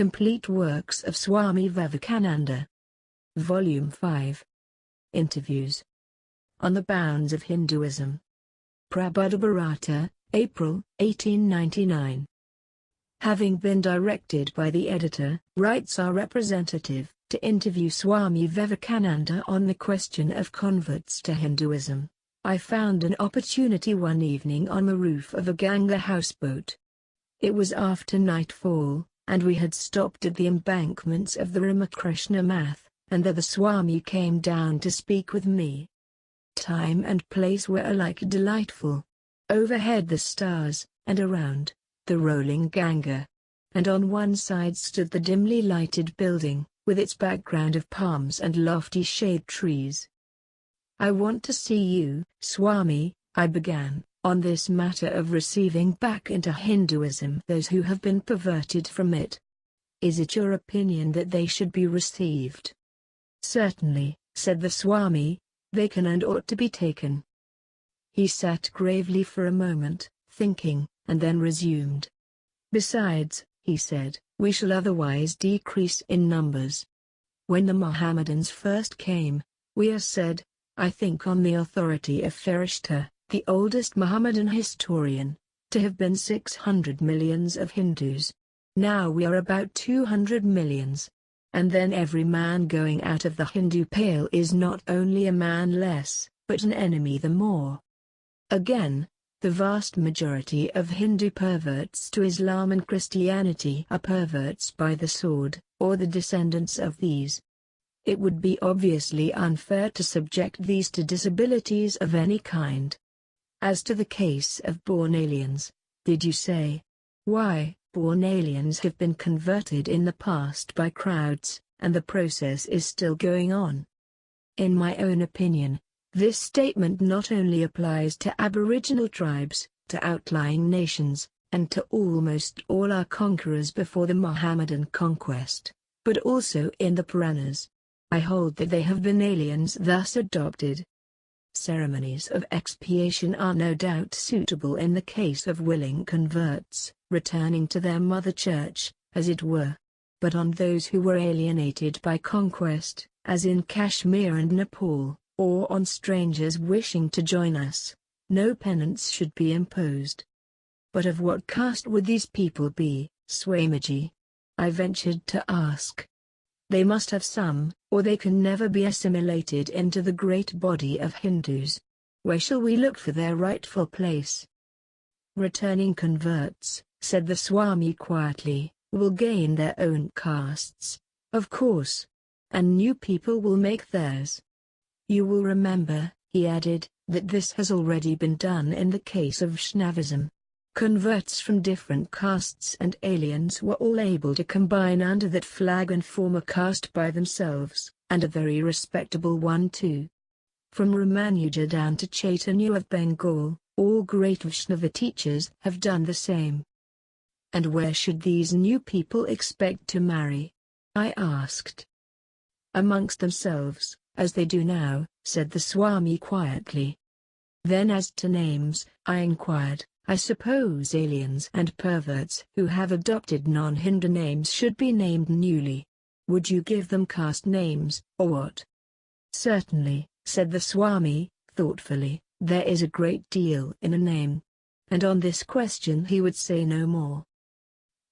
Complete Works of Swami Vivekananda. Volume 5. Interviews. On the Bounds of Hinduism. Prabhupada Bharata, April, 1899. Having been directed by the editor, writes our representative, to interview Swami Vivekananda on the question of converts to Hinduism, I found an opportunity one evening on the roof of a Ganga houseboat. It was after nightfall, and we had stopped at the embankments of the Ramakrishna Math, and there the Swami came down to speak with me. Time and place were alike delightful. Overhead the stars, and around, the rolling Ganga. And on one side stood the dimly lighted building, with its background of palms and lofty shade trees. I want to see you, Swami, I began, on this matter of receiving back into Hinduism those who have been perverted from it. Is it your opinion that they should be received? Certainly, said the Swami, they can and ought to be taken. He sat gravely for a moment, thinking, and then resumed. Besides, he said, we shall otherwise decrease in numbers. When the Mohammedans first came, we are said, I think on the authority of Ferishta, the oldest Mohammedan historian, to have been 600 millions of Hindus. Now we are about 200 millions. And then every man going out of the Hindu pale is not only a man less, but an enemy the more. Again, the vast majority of Hindu perverts to Islam and Christianity are perverts by the sword, or the descendants of these. It would be obviously unfair to subject these to disabilities of any kind. As to the case of born aliens, did you say? Why, born aliens have been converted in the past by crowds, and the process is still going on. In my own opinion, this statement not only applies to aboriginal tribes, to outlying nations, and to almost all our conquerors before the Mohammedan conquest, but also in the Purânas. I hold that they have been aliens thus adopted. Ceremonies of expiation are no doubt suitable in the case of willing converts, returning to their mother church, as it were. But on those who were alienated by conquest, as in Kashmir and Nepal, or on strangers wishing to join us, no penance should be imposed. But of what caste would these people be, Swamiji? I ventured to ask. They must have some, or they can never be assimilated into the great body of Hindus. Where shall we look for their rightful place? Returning converts, said the Swami quietly, will gain their own castes, of course. And new people will make theirs. You will remember, he added, that this has already been done in the case of Vaishnavism. Converts from different castes and aliens were all able to combine under that flag and form a caste by themselves, and a very respectable one too. From Ramanuja down to Chaitanya of Bengal, all great Vaishnava teachers have done the same. And where should these new people expect to marry? I asked. Amongst themselves, as they do now, said the Swami quietly. Then as to names, I inquired. I suppose aliens and perverts who have adopted non-Hindu names should be named newly. Would you give them caste names, or what? Certainly, said the Swami, thoughtfully, there is a great deal in a name. And on this question he would say no more.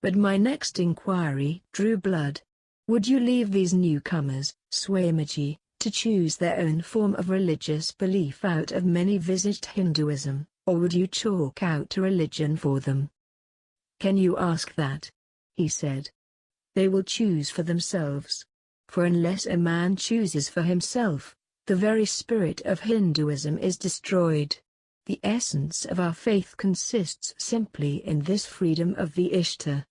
But my next inquiry drew blood. Would you leave these newcomers, Swamiji, to choose their own form of religious belief out of many visaged Hinduism? Or would you chalk out a religion for them? Can you ask that? He said. They will choose for themselves. For unless a man chooses for himself, the very spirit of Hinduism is destroyed. The essence of our faith consists simply in this freedom of the Ishta.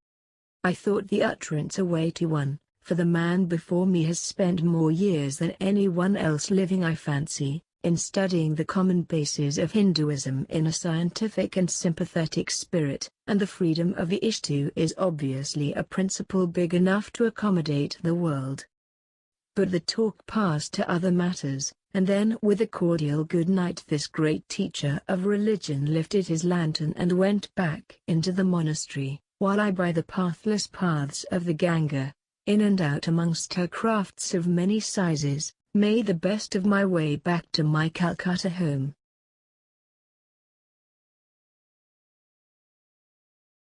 I thought the utterance a weighty one, for the man before me has spent more years than anyone else living, I fancy, in studying the common bases of Hinduism in a scientific and sympathetic spirit, and the freedom of the Ishtu is obviously a principle big enough to accommodate the world. But the talk passed to other matters, and then with a cordial good night this great teacher of religion lifted his lantern and went back into the monastery, while I by the pathless paths of the Ganga, in and out amongst her crafts of many sizes, made the best of my way back to my Calcutta home.